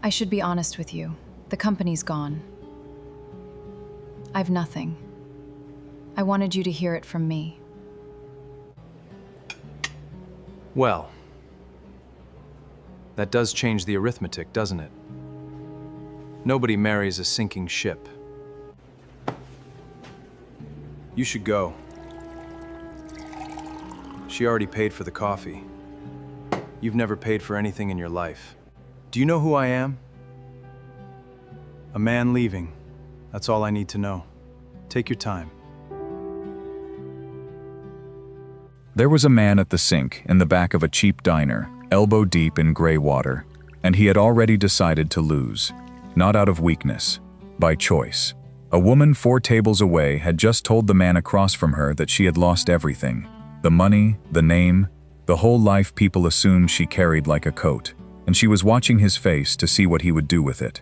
I should be honest with you. The company's gone. I've nothing. I wanted you to hear it from me. Well, that does change the arithmetic, doesn't it? Nobody marries a sinking ship. You should go. She already paid for the coffee. You've never paid for anything in your life. Do you know who I am? A man leaving. That's all I need to know. Take your time. There was a man at the sink in the back of a cheap diner, elbow deep in gray water, and he had already decided to lose. Not out of weakness, by choice. A woman 4 tables away had just told the man across from her that she had lost everything. The money, the name, the whole life people assumed she carried like a coat, and she was watching his face to see what he would do with it.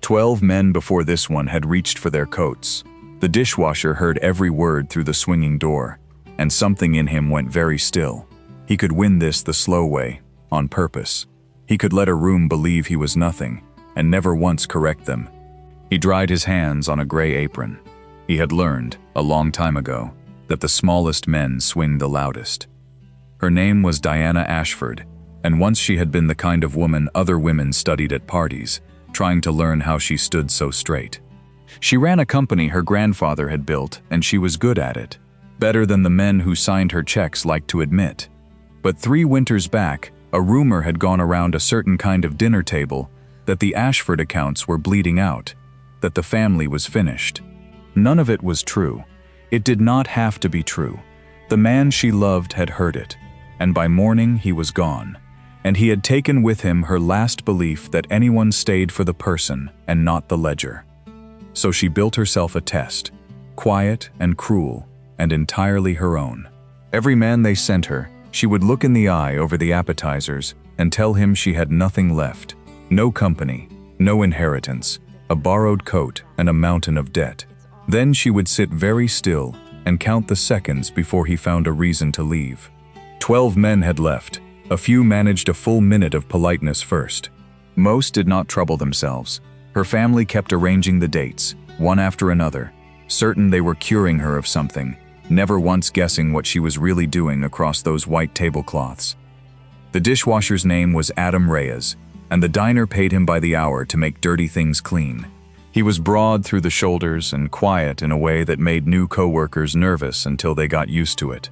12 men before this one had reached for their coats. The dishwasher heard every word through the swinging door, and something in him went very still. He could win this the slow way, on purpose. He could let a room believe he was nothing, and never once correct them. He dried his hands on a gray apron. He had learned, a long time ago, that the smallest men swing the loudest. Her name was Diana Ashford, and once she had been the kind of woman other women studied at parties, trying to learn how she stood so straight. She ran a company her grandfather had built, and she was good at it. Better than the men who signed her checks liked to admit. But 3 winters back, a rumor had gone around a certain kind of dinner table that the Ashford accounts were bleeding out, that the family was finished. None of it was true. It did not have to be true. The man she loved had heard it, and by morning he was gone, and he had taken with him her last belief that anyone stayed for the person and not the ledger. So she built herself a test, quiet and cruel, and entirely her own. Every man they sent her, she would look in the eye over the appetizers and tell him she had nothing left. No company, no inheritance, a borrowed coat and a mountain of debt. Then she would sit very still and count the seconds before he found a reason to leave. 12 men had left. A few managed a full minute of politeness first. Most did not trouble themselves. Her family kept arranging the dates, one after another, certain they were curing her of something, never once guessing what she was really doing across those white tablecloths. The dishwasher's name was Adam Reyes, and the diner paid him by the hour to make dirty things clean. He was broad through the shoulders and quiet in a way that made new co-workers nervous until they got used to it.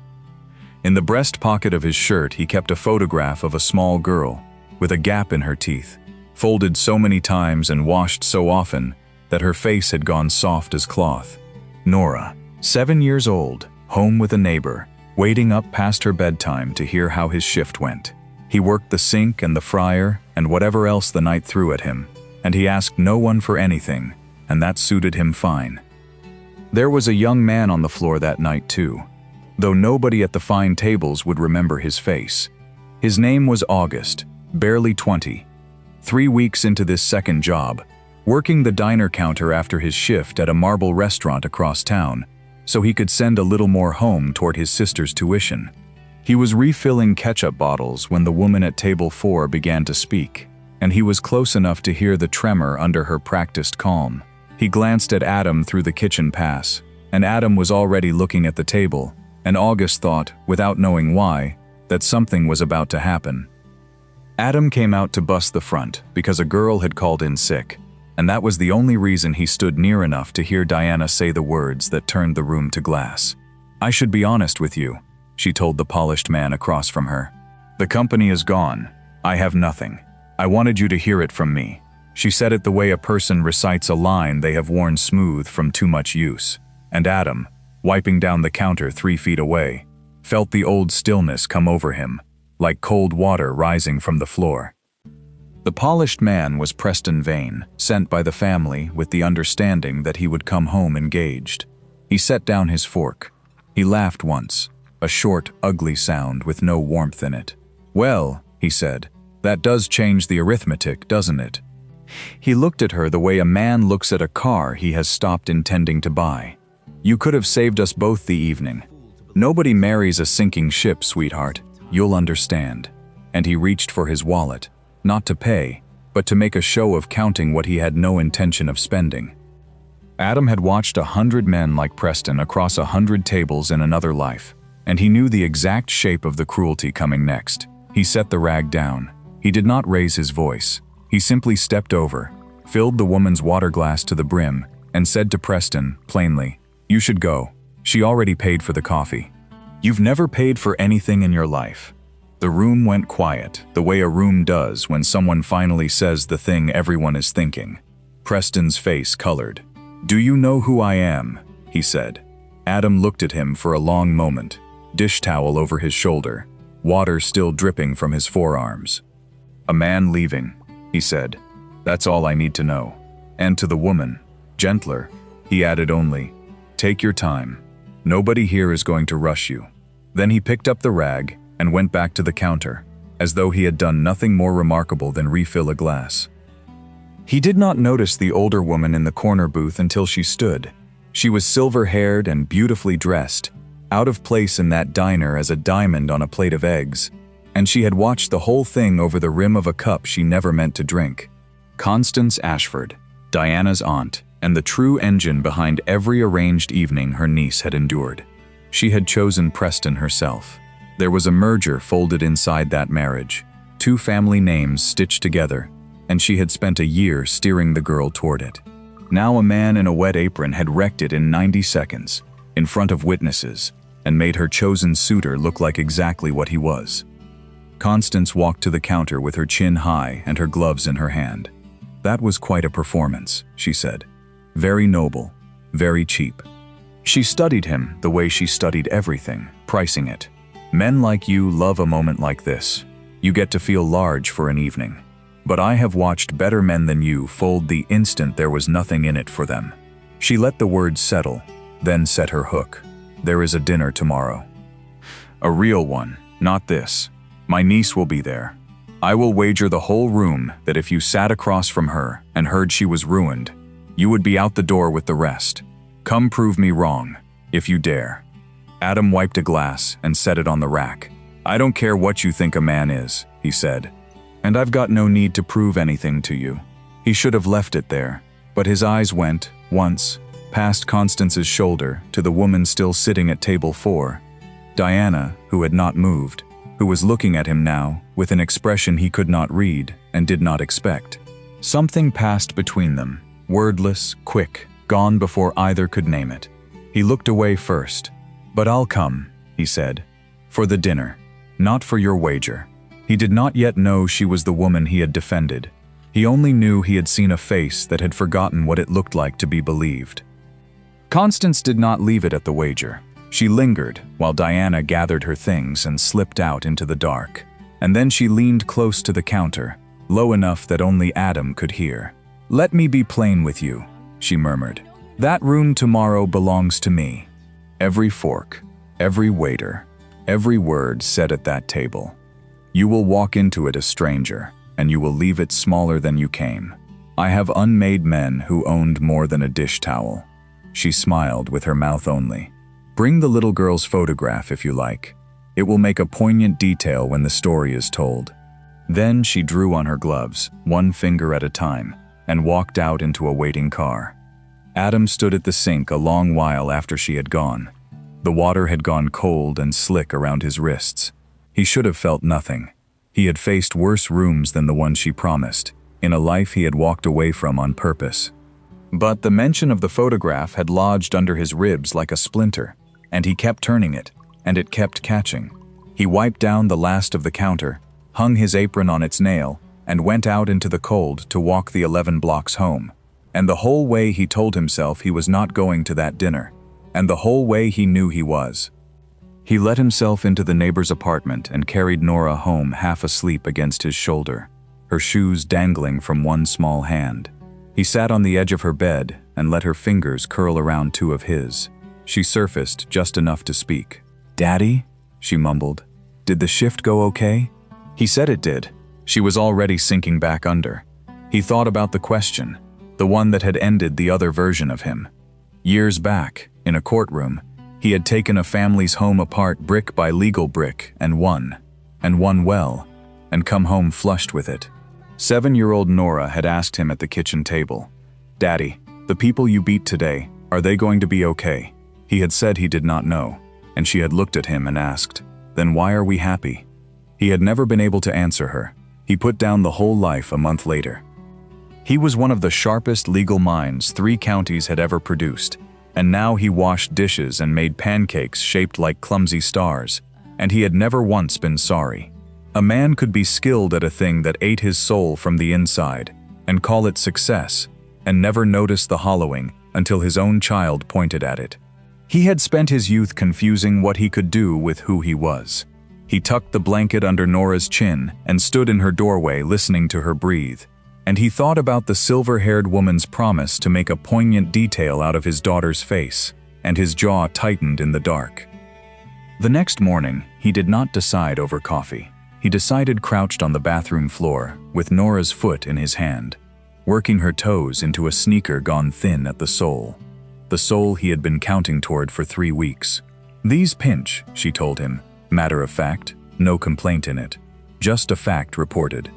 In the breast pocket of his shirt, he kept a photograph of a small girl with a gap in her teeth, folded so many times and washed so often that her face had gone soft as cloth. Nora, 7 years old, home with a neighbor, waiting up past her bedtime to hear how his shift went. He worked the sink and the fryer and whatever else the night threw at him, and he asked no one for anything, and that suited him fine. There was a young man on the floor that night too, though nobody at the fine tables would remember his face. His name was August, barely 20. 3 weeks into this second job, working the diner counter after his shift at a marble restaurant across town, so he could send a little more home toward his sister's tuition. He was refilling ketchup bottles when the woman at table 4 began to speak, and he was close enough to hear the tremor under her practiced calm. He glanced at Adam through the kitchen pass, and Adam was already looking at the table, and August thought, without knowing why, that something was about to happen. Adam came out to bust the front because a girl had called in sick, and that was the only reason he stood near enough to hear Diana say the words that turned the room to glass. "I should be honest with you," she told the polished man across from her. "The company is gone. I have nothing. I wanted you to hear it from me." She said it the way a person recites a line they have worn smooth from too much use. And Adam, wiping down the counter 3 feet away, felt the old stillness come over him, like cold water rising from the floor. The polished man was Preston Vane, sent by the family with the understanding that he would come home engaged. He set down his fork. He laughed once, a short, ugly sound with no warmth in it. "Well," he said, "that does change the arithmetic, doesn't it?" He looked at her the way a man looks at a car he has stopped intending to buy. "You could have saved us both the evening. Nobody marries a sinking ship, sweetheart. You'll understand." And he reached for his wallet, not to pay, but to make a show of counting what he had no intention of spending. Adam had watched 100 men like Preston across 100 tables in another life, and he knew the exact shape of the cruelty coming next. He set the rag down. He did not raise his voice. He simply stepped over, filled the woman's water glass to the brim, and said to Preston, plainly, "You should go. She already paid for the coffee. You've never paid for anything in your life." The room went quiet, the way a room does when someone finally says the thing everyone is thinking. Preston's face colored. "Do you know who I am?" he said. Adam looked at him for a long moment, dish towel over his shoulder, water still dripping from his forearms. "A man leaving," he said. "That's all I need to know." And to the woman, gentler, he added only, "Take your time. Nobody here is going to rush you." Then he picked up the rag and went back to the counter, as though he had done nothing more remarkable than refill a glass. He did not notice the older woman in the corner booth until she stood. She was silver-haired and beautifully dressed, out of place in that diner as a diamond on a plate of eggs, and she had watched the whole thing over the rim of a cup she never meant to drink. Constance Ashford, Diana's aunt, and the true engine behind every arranged evening her niece had endured. She had chosen Preston herself. There was a merger folded inside that marriage, 2 family names stitched together, and she had spent a year steering the girl toward it. Now a man in a wet apron had wrecked it in 90 seconds, in front of witnesses, and made her chosen suitor look like exactly what he was. Constance walked to the counter with her chin high and her gloves in her hand. "That was quite a performance," she said. "Very noble, very cheap." She studied him the way she studied everything, pricing it. "Men like you love a moment like this. You get to feel large for an evening. But I have watched better men than you fold the instant there was nothing in it for them." She let the words settle, then set her hook. "There is a dinner tomorrow. A real one, not this. My niece will be there. I will wager the whole room that if you sat across from her and heard she was ruined, you would be out the door with the rest. Come prove me wrong, if you dare." Adam wiped a glass and set it on the rack. "I don't care what you think a man is," he said. "And I've got no need to prove anything to you." He should have left it there, but his eyes went, once, past Constance's shoulder to the woman still sitting at table 4, Diana, who had not moved, who was looking at him now with an expression he could not read and did not expect. Something passed between them, wordless, quick, gone before either could name it. He looked away first. "But I'll come," he said, "for the dinner, not for your wager." He did not yet know she was the woman he had defended. He only knew he had seen a face that had forgotten what it looked like to be believed. Constance did not leave it at the wager. She lingered while Diana gathered her things and slipped out into the dark. And then she leaned close to the counter, low enough that only Adam could hear. "Let me be plain with you," she murmured. "That room tomorrow belongs to me. Every fork, every waiter, every word said at that table. You will walk into it a stranger, and you will leave it smaller than you came. I have unmade men who owned more than a dish towel." She smiled with her mouth only. "Bring the little girl's photograph if you like. It will make a poignant detail when the story is told." Then she drew on her gloves, one finger at a time, and walked out into a waiting car. Adam stood at the sink a long while after she had gone. The water had gone cold and slick around his wrists. He should have felt nothing. He had faced worse rooms than the one she promised, in a life he had walked away from on purpose. But the mention of the photograph had lodged under his ribs like a splinter, and he kept turning it, and it kept catching. He wiped down the last of the counter, hung his apron on its nail, and went out into the cold to walk the 11 blocks home. And the whole way he told himself he was not going to that dinner, and the whole way he knew he was. He let himself into the neighbor's apartment and carried Nora home half asleep against his shoulder, her shoes dangling from one small hand. He sat on the edge of her bed and let her fingers curl around 2 of his. She surfaced just enough to speak. "Daddy?" she mumbled. "Did the shift go okay?" He said it did. She was already sinking back under. He thought about the question, the one that had ended the other version of him. Years back, in a courtroom, he had taken a family's home apart brick by legal brick and won well, and come home flushed with it. 7-year-old Nora had asked him at the kitchen table, "Daddy, the people you beat today, are they going to be okay?" He had said he did not know, and she had looked at him and asked, "Then why are we happy?" He had never been able to answer her. He put down the whole life a month later. He was one of the sharpest legal minds 3 counties had ever produced, and now he washed dishes and made pancakes shaped like clumsy stars, and he had never once been sorry. A man could be skilled at a thing that ate his soul from the inside, and call it success, and never notice the hollowing until his own child pointed at it. He had spent his youth confusing what he could do with who he was. He tucked the blanket under Nora's chin and stood in her doorway listening to her breathe, and he thought about the silver-haired woman's promise to make a poignant detail out of his daughter's face, and his jaw tightened in the dark. The next morning, he did not decide over coffee. He decided crouched on the bathroom floor, with Nora's foot in his hand, working her toes into a sneaker gone thin at the sole he had been counting toward for 3 weeks. "These pinch," she told him, matter of fact, no complaint in it. Just a fact reported.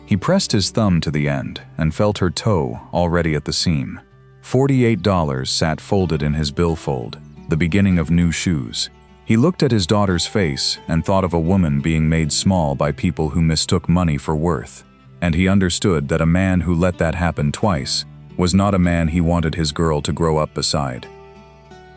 He pressed his thumb to the end and felt her toe already at the seam. $48 sat folded in his billfold, the beginning of new shoes. He looked at his daughter's face and thought of a woman being made small by people who mistook money for worth, and he understood that a man who let that happen twice was not a man he wanted his girl to grow up beside.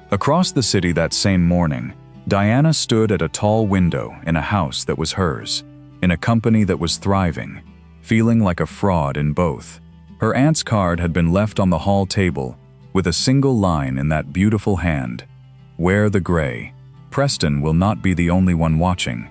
Across the city that same morning, Diana stood at a tall window in a house that was hers, in a company that was thriving, feeling like a fraud in both. Her aunt's card had been left on the hall table, with a single line in that beautiful hand, "Wear the gray. Preston will not be the only one watching."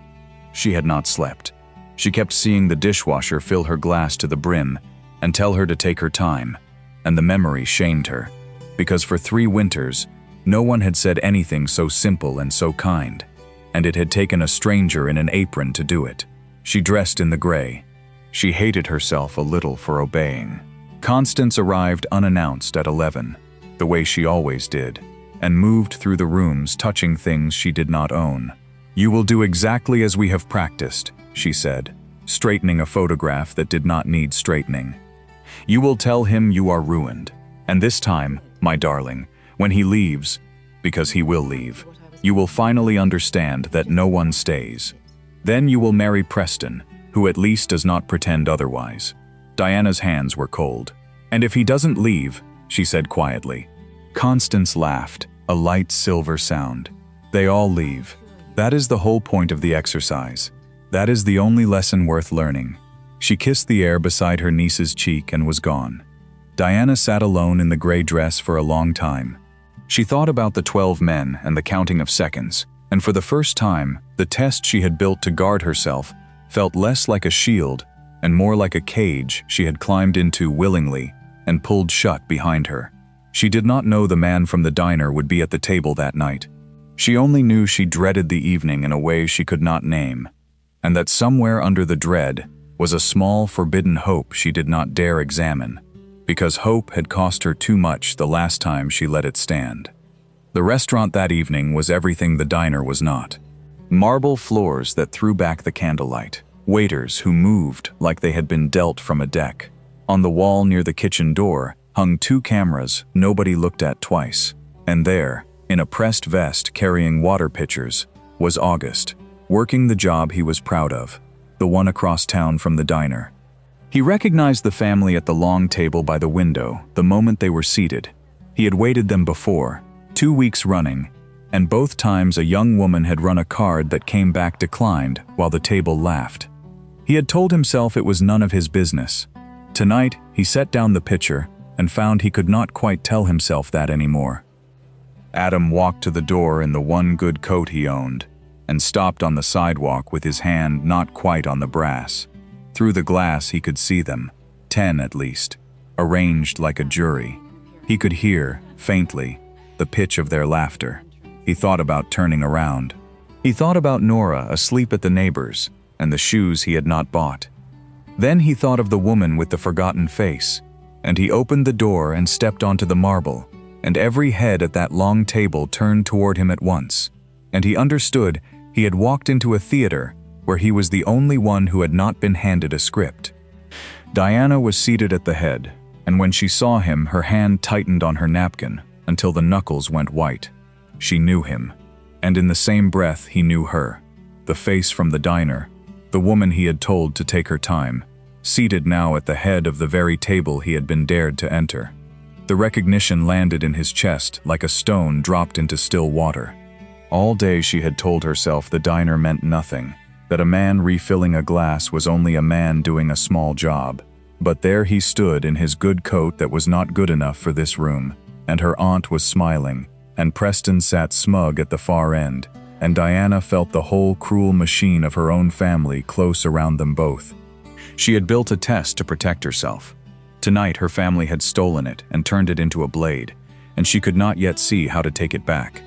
She had not slept. She kept seeing the dishwasher fill her glass to the brim and tell her to take her time, and the memory shamed her, because for 3 winters, no one had said anything so simple and so kind, and it had taken a stranger in an apron to do it. She dressed in the gray. She hated herself a little for obeying. Constance arrived unannounced at 11, the way she always did, and moved through the rooms touching things she did not own. "You will do exactly as we have practiced," she said, straightening a photograph that did not need straightening. "You will tell him you are ruined, and this time, my darling, when he leaves, because he will leave, you will finally understand that no one stays. Then you will marry Preston, who at least does not pretend otherwise." Diana's hands were cold. "And if he doesn't leave," she said quietly. Constance laughed, a light silver sound. "They all leave. That is the whole point of the exercise. That is the only lesson worth learning." She kissed the air beside her niece's cheek and was gone. Diana sat alone in the gray dress for a long time. She thought about the 12 men and the counting of seconds, and for the first time, the test she had built to guard herself felt less like a shield and more like a cage she had climbed into willingly and pulled shut behind her. She did not know the man from the diner would be at the table that night. She only knew she dreaded the evening in a way she could not name, and that somewhere under the dread was a small forbidden hope she did not dare examine, because hope had cost her too much the last time she let it stand. The restaurant that evening was everything the diner was not. Marble floors that threw back the candlelight, waiters who moved like they had been dealt from a deck. On the wall near the kitchen door hung 2 cameras nobody looked at twice, and there, in a pressed vest carrying water pitchers, was August, working the job he was proud of, the one across town from the diner. He recognized the family at the long table by the window the moment they were seated. He had waited them before, 2 weeks running, and both times a young woman had run a card that came back declined while the table laughed. He had told himself it was none of his business. Tonight, he set down the pitcher and found he could not quite tell himself that anymore. Adam walked to the door in the one good coat he owned and stopped on the sidewalk with his hand not quite on the brass. Through the glass he could see them, 10 at least, arranged like a jury. He could hear, faintly, the pitch of their laughter. He thought about turning around. He thought about Nora asleep at the neighbor's and the shoes he had not bought. Then he thought of the woman with the forgotten face, and he opened the door and stepped onto the marble, and every head at that long table turned toward him at once, and he understood he had walked into a theater where he was the only one who had not been handed a script. Diana was seated at the head, and when she saw him, her hand tightened on her napkin until the knuckles went white. She knew him, and in the same breath he knew her, the face from the diner, the woman he had told to take her time, seated now at the head of the very table he had been dared to enter. The recognition landed in his chest like a stone dropped into still water. All day she had told herself the diner meant nothing, that a man refilling a glass was only a man doing a small job. But there he stood in his good coat that was not good enough for this room, and her aunt was smiling, and Preston sat smug at the far end, and Diana felt the whole cruel machine of her own family close around them both. She had built a test to protect herself. Tonight her family had stolen it and turned it into a blade, and she could not yet see how to take it back.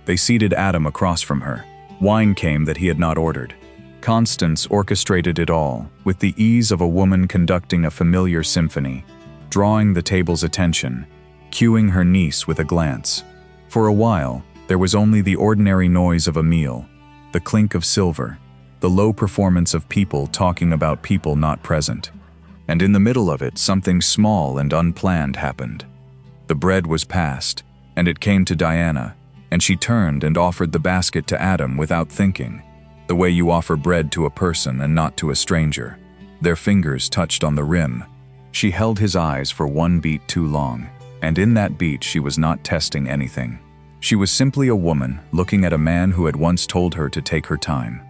They seated Adam across from her. Wine came that he had not ordered. Constance orchestrated it all, with the ease of a woman conducting a familiar symphony, drawing the table's attention, cueing her niece with a glance. For a while, there was only the ordinary noise of a meal, the clink of silver, the low performance of people talking about people not present. And in the middle of it, something small and unplanned happened. The bread was passed, and it came to Diana, and she turned and offered the basket to Adam without thinking, the way you offer bread to a person and not to a stranger. Their fingers touched on the rim. She held his eyes for one beat too long, and in that beat she was not testing anything. She was simply a woman looking at a man who had once told her to take her time.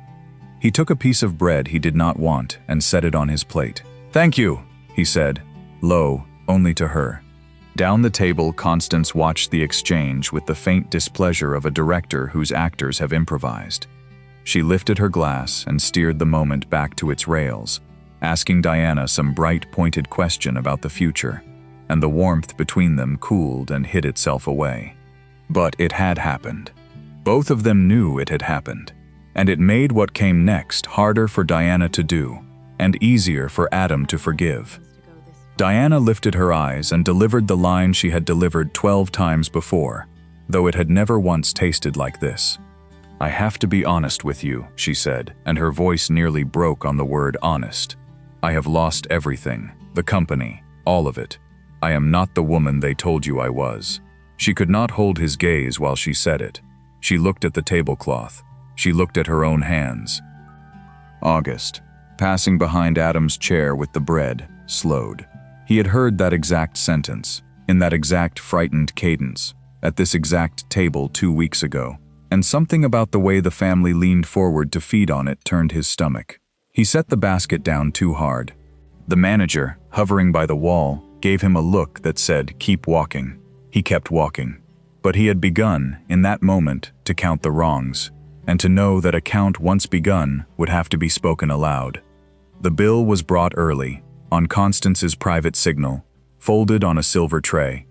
He took a piece of bread he did not want and set it on his plate. "Thank you," he said, low, only to her. Down the table, Constance watched the exchange with the faint displeasure of a director whose actors have improvised. She lifted her glass and steered the moment back to its rails, asking Diana some bright, pointed question about the future, and the warmth between them cooled and hid itself away. But it had happened. Both of them knew it had happened, and it made what came next harder for Diana to do, and easier for Adam to forgive. Diana lifted her eyes and delivered the line she had delivered 12 times before, though it had never once tasted like this. "I have to be honest with you," she said, and her voice nearly broke on the word honest. "I have lost everything, the company, all of it. I am not the woman they told you I was." She could not hold his gaze while she said it. She looked at the tablecloth. She looked at her own hands. August, passing behind Adam's chair with the bread, slowed. He had heard that exact sentence, in that exact frightened cadence, at this exact table 2 weeks ago, and something about the way the family leaned forward to feed on it turned his stomach. He set the basket down too hard. The manager, hovering by the wall, gave him a look that said, "Keep walking." He kept walking. But he had begun, in that moment, to count the wrongs, and to know that a count once begun would have to be spoken aloud. The bill was brought early, on Constance's private signal, folded on a silver tray.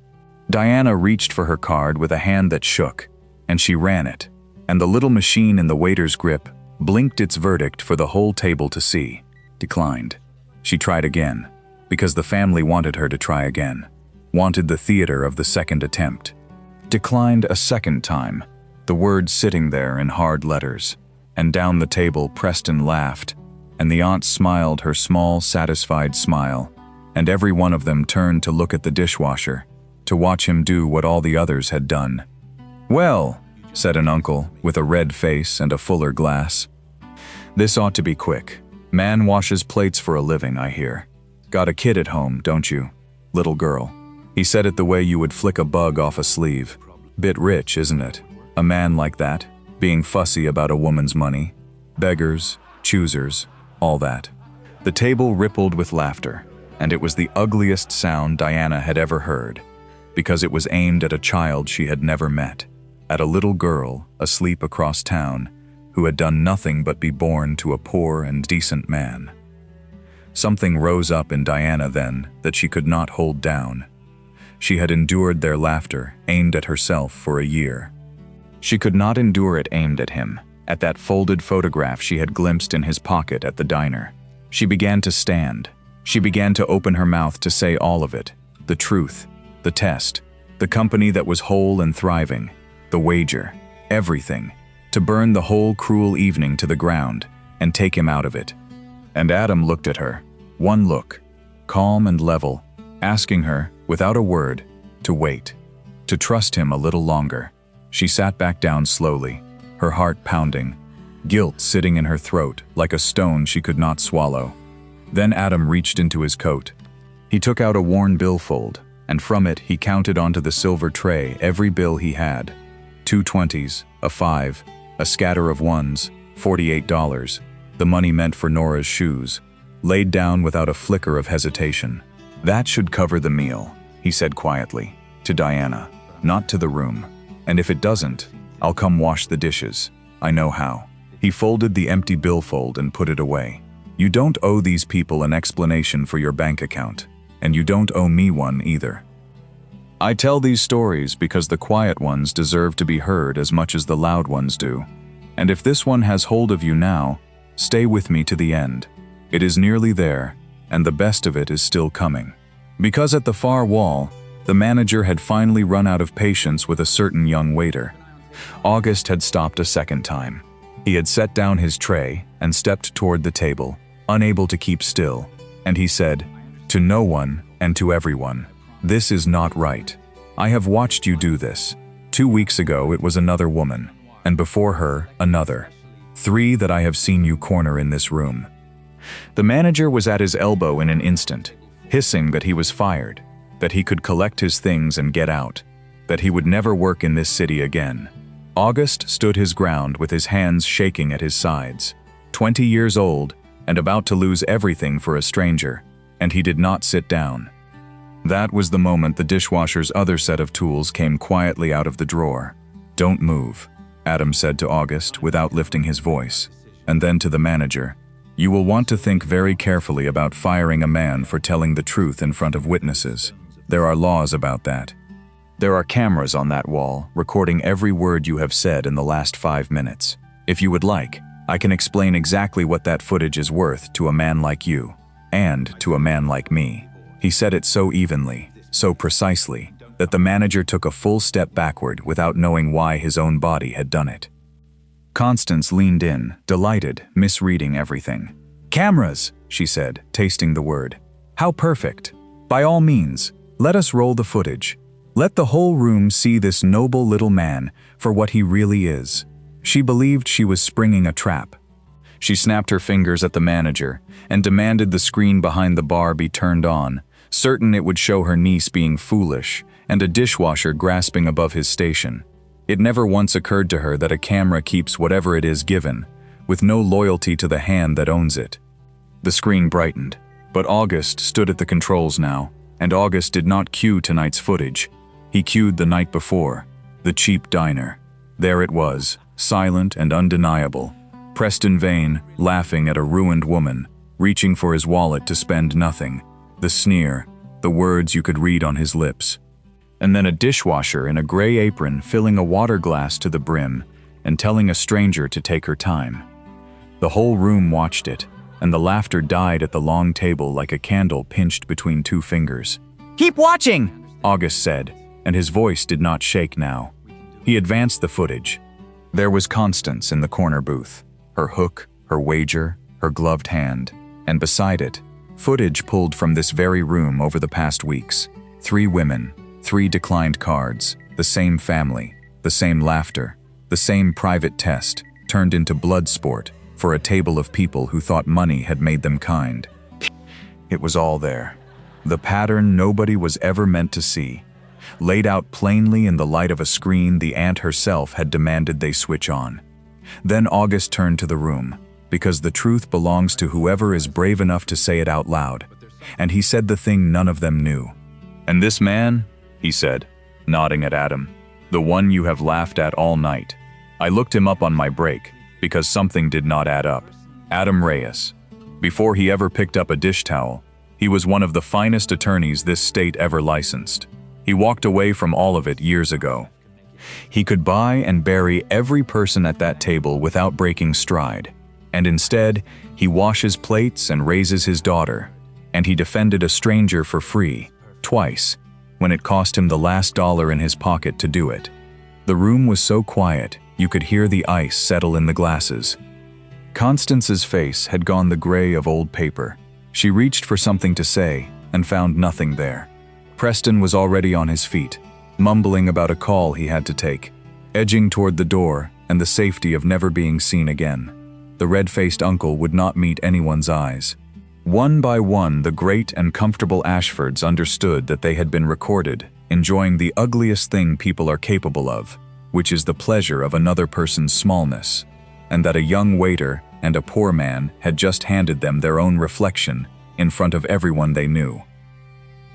Diana reached for her card with a hand that shook, and she ran it, and the little machine in the waiter's grip blinked its verdict for the whole table to see. Declined. She tried again, because the family wanted her to try again, wanted the theater of the second attempt. Declined a second time, the words sitting there in hard letters, and down the table Preston laughed, and the aunt smiled her small, satisfied smile, and every one of them turned to look at the dishwasher, to watch him do what all the others had done. "Well," said an uncle, with a red face and a fuller glass. "This ought to be quick. Man washes plates for a living, I hear. Got a kid at home, don't you? Little girl." He said it the way you would flick a bug off a sleeve. Bit rich, isn't it? A man like that, being fussy about a woman's money. Beggars, choosers, all that. The table rippled with laughter, and it was the ugliest sound Diana had ever heard, because it was aimed at a child she had never met, at a little girl asleep across town who had done nothing but be born to a poor and decent man. Something rose up in Diana then that she could not hold down. She had endured their laughter, aimed at herself, for a year. She could not endure it aimed at him, at that folded photograph she had glimpsed in his pocket at the diner. She began to stand. She began to open her mouth to say all of it, the truth, the test, the company that was whole and thriving, the wager, everything, to burn the whole cruel evening to the ground and take him out of it. And Adam looked at her. One look. calm and level, asking her, without a word, to wait, to trust him a little longer. She sat back down slowly, her heart pounding, guilt sitting in her throat like a stone she could not swallow. Then Adam reached into his coat. He took out a worn billfold, and from it he counted onto the silver tray every bill he had. 2 20s, a 5, a scatter of 1s, $48, the money meant for Nora's shoes, laid down without a flicker of hesitation. That should cover the meal, he said quietly, to Diana, not to the room. And if it doesn't, I'll come wash the dishes. I know how. He folded the empty billfold and put it away. You don't owe these people an explanation for your bank account, and you don't owe me one either. I tell these stories because the quiet ones deserve to be heard as much as the loud ones do. And if this one has hold of you now, stay with me to the end. It is nearly there, and the best of it is still coming. Because at the far wall, the manager had finally run out of patience with a certain young waiter. August had stopped a second time. He had set down his tray and stepped toward the table, unable to keep still, and he said, "To no one and to everyone, this is not right. I have watched you do this. 2 weeks ago it was another woman, and before her, another. 3 that I have seen you corner in this room." The manager was at his elbow in an instant, hissing that he was fired, that he could collect his things and get out, that he would never work in this city again. August stood his ground with his hands shaking at his sides. 20 years old, and about to lose everything for a stranger, and he did not sit down. That was the moment the dishwasher's other set of tools came quietly out of the drawer. "Don't move," Adam said to August without lifting his voice, and then to the manager, "You will want to think very carefully about firing a man for telling the truth in front of witnesses. There are laws about that. There are cameras on that wall, recording every word you have said in the last 5 minutes. If you would like, I can explain exactly what that footage is worth to a man like you, and to a man like me." He said it so evenly, so precisely, that the manager took a full step backward without knowing why his own body had done it. Constance leaned in, delighted, misreading everything. "Cameras," she said, tasting the word. "How perfect. By all means, let us roll the footage. Let the whole room see this noble little man for what he really is." She believed she was springing a trap. She snapped her fingers at the manager and demanded the screen behind the bar be turned on, certain it would show her niece being foolish and a dishwasher grasping above his station. It never once occurred to her that a camera keeps whatever it is given, with no loyalty to the hand that owns it. The screen brightened, but August stood at the controls now, and August did not cue tonight's footage. He cued the night before, the cheap diner. There it was, silent and undeniable. Preston Vane, laughing at a ruined woman, reaching for his wallet to spend nothing. The sneer, the words you could read on his lips. And then a dishwasher in a gray apron filling a water glass to the brim and telling a stranger to take her time. The whole room watched it, and the laughter died at the long table like a candle pinched between 2 fingers. "Keep watching," August said, and his voice did not shake now. He advanced the footage. There was Constance in the corner booth, her hook, her wager, her gloved hand, and beside it, footage pulled from this very room over the past weeks. 3 women, 3 declined cards, the same family, the same laughter, the same private test, turned into blood sport for a table of people who thought money had made them kind. It was all there. The pattern nobody was ever meant to see. Laid out plainly in the light of a screen the aunt herself had demanded they switch on. Then August turned to the room, because the truth belongs to whoever is brave enough to say it out loud, and he said the thing none of them knew. "And this man," he said, nodding at Adam, "the one you have laughed at all night. I looked him up on my break, because something did not add up. Adam Reyes. Before he ever picked up a dish towel, he was one of the finest attorneys this state ever licensed. He walked away from all of it years ago. He could buy and bury every person at that table without breaking stride, and instead, he washes plates and raises his daughter, and he defended a stranger for free, twice, when it cost him the last dollar in his pocket to do it. The room was so quiet, you could hear the ice settle in the glasses. Constance's face had gone the gray of old paper. She reached for something to say, and found nothing there. Preston was already on his feet, mumbling about a call he had to take, edging toward the door and the safety of never being seen again. The red-faced uncle would not meet anyone's eyes. One by one, the great and comfortable Ashfords understood that they had been recorded, enjoying the ugliest thing people are capable of, which is the pleasure of another person's smallness, and that a young waiter and a poor man had just handed them their own reflection in front of everyone they knew.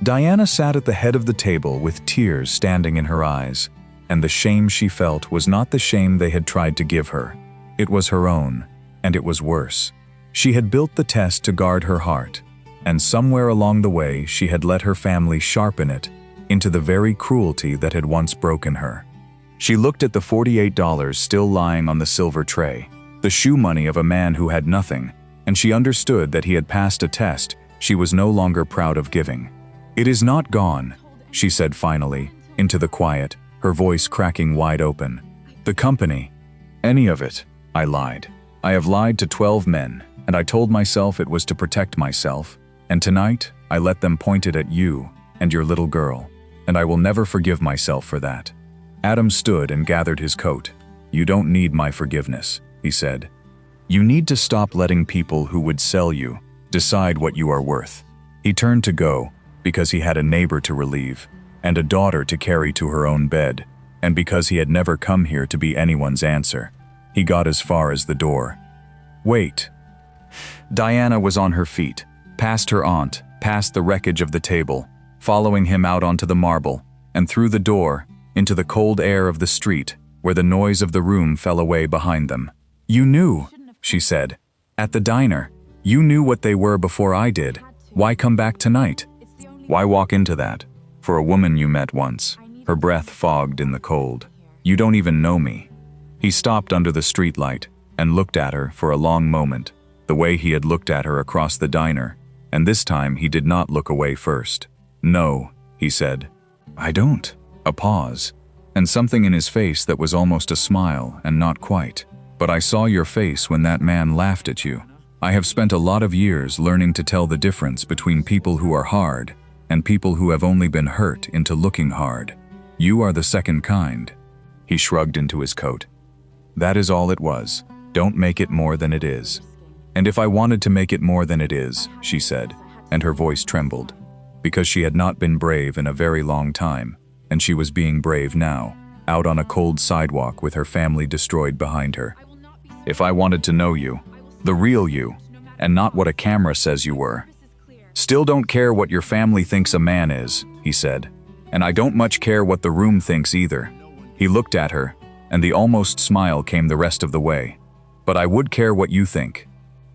Diana sat at the head of the table with tears standing in her eyes, and the shame she felt was not the shame they had tried to give her. It was her own, and it was worse. She had built the test to guard her heart, and somewhere along the way she had let her family sharpen it into the very cruelty that had once broken her. She looked at the $48 still lying on the silver tray, the shoe money of a man who had nothing, and she understood that he had passed a test she was no longer proud of giving. "It is not gone," she said finally, into the quiet, her voice cracking wide open. "The company, any of it, I lied. I have lied to 12 men, and I told myself it was to protect myself, and tonight I let them point it at you and your little girl, and I will never forgive myself for that." Adam stood and gathered his coat. "You don't need my forgiveness," he said. "You need to stop letting people who would sell you decide what you are worth." He turned to go, because he had a neighbor to relieve, and a daughter to carry to her own bed, and because he had never come here to be anyone's answer. He got as far as the door. "Wait." Diana was on her feet, past her aunt, past the wreckage of the table, following him out onto the marble, and through the door, into the cold air of the street, where the noise of the room fell away behind them. "You knew," she said. "At the diner. You knew what they were before I did. Why come back tonight? Why walk into that? For a woman you met once." Her breath fogged in the cold. "You don't even know me." He stopped under the streetlight and looked at her for a long moment, the way he had looked at her across the diner, and this time he did not look away first. "No," he said. "I don't." A pause, and something in his face that was almost a smile and not quite. "But I saw your face when that man laughed at you. I have spent a lot of years learning to tell the difference between people who are hard and people who have only been hurt into looking hard. You are the second kind." He shrugged into his coat. "That is all it was. Don't make it more than it is." "And if I wanted to make it more than it is," she said, and her voice trembled, because she had not been brave in a very long time, and she was being brave now, out on a cold sidewalk with her family destroyed behind her. "If I wanted to know you, the real you, and not what a camera says you were. Still don't care what your family thinks a man is," he said, "and I don't much care what the room thinks either." He looked at her, and the almost smile came the rest of the way. "But I would care what you think,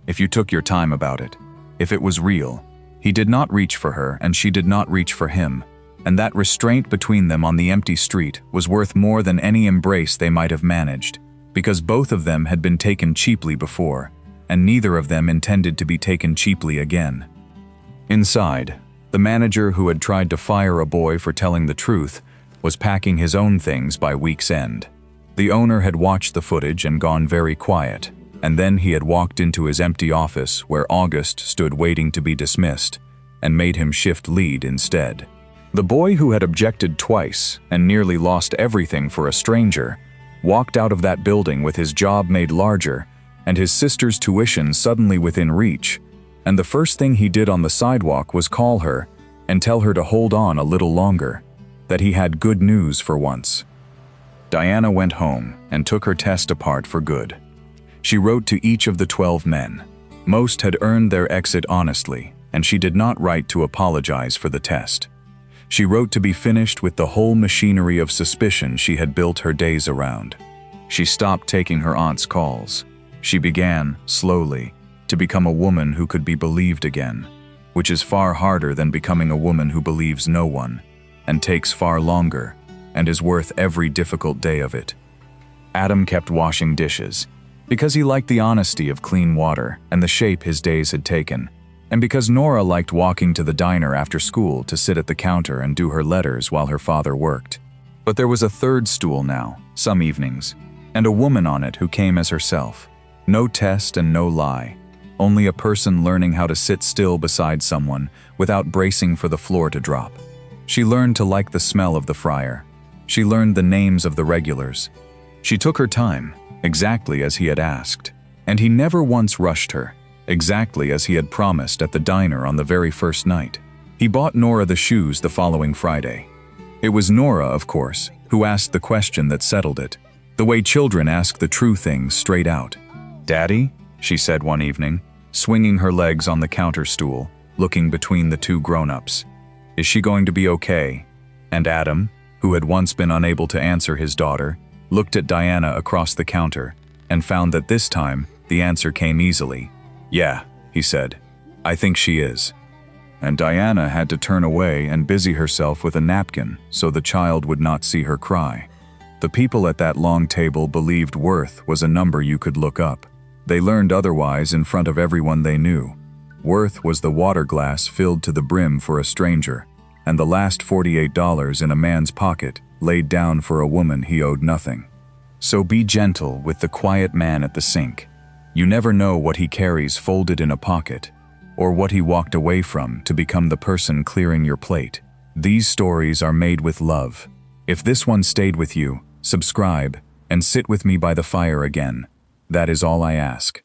if you took your time about it, if it was real." He did not reach for her, and she did not reach for him, and that restraint between them on the empty street was worth more than any embrace they might have managed, because both of them had been taken cheaply before, and neither of them intended to be taken cheaply again. Inside, the manager who had tried to fire a boy for telling the truth was packing his own things by week's end. The owner had watched the footage and gone very quiet, and then he had walked into his empty office where August stood waiting to be dismissed, and made him shift lead instead. The boy who had objected twice and nearly lost everything for a stranger walked out of that building with his job made larger and his sister's tuition suddenly within reach, and the first thing he did on the sidewalk was call her and tell her to hold on a little longer, that he had good news for once. Diana went home and took her test apart for good. She wrote to each of the 12 men. Most had earned their exit honestly, and she did not write to apologize for the test. She wrote to be finished with the whole machinery of suspicion she had built her days around. She stopped taking her aunt's calls. She began, slowly, to become a woman who could be believed again, which is far harder than becoming a woman who believes no one, and takes far longer, and is worth every difficult day of it. Adam kept washing dishes, because he liked the honesty of clean water and the shape his days had taken, and because Nora liked walking to the diner after school to sit at the counter and do her letters while her father worked. But there was a third stool now, some evenings, and a woman on it who came as herself. No test and no lie, only a person learning how to sit still beside someone without bracing for the floor to drop. She learned to like the smell of the fryer. She learned the names of the regulars. She took her time, exactly as he had asked. And he never once rushed her, exactly as he had promised at the diner on the very first night. He bought Nora the shoes the following Friday. It was Nora, of course, who asked the question that settled it, the way children ask the true things straight out. "Daddy?" she said one evening, swinging her legs on the counter stool, looking between the two grown-ups. "Is she going to be okay?" And Adam, who had once been unable to answer his daughter, looked at Diana across the counter and found that this time the answer came easily. "Yeah," he said, "I think she is." And Diana had to turn away and busy herself with a napkin so the child would not see her cry. The people at that long table believed worth was a number you could look up. They learned otherwise in front of everyone they knew. Worth was the water glass filled to the brim for a stranger, and the last $48 in a man's pocket laid down for a woman he owed nothing. So be gentle with the quiet man at the sink. You never know what he carries folded in a pocket, or what he walked away from to become the person clearing your plate. These stories are made with love. If this one stayed with you, subscribe and sit with me by the fire again. That is all I ask.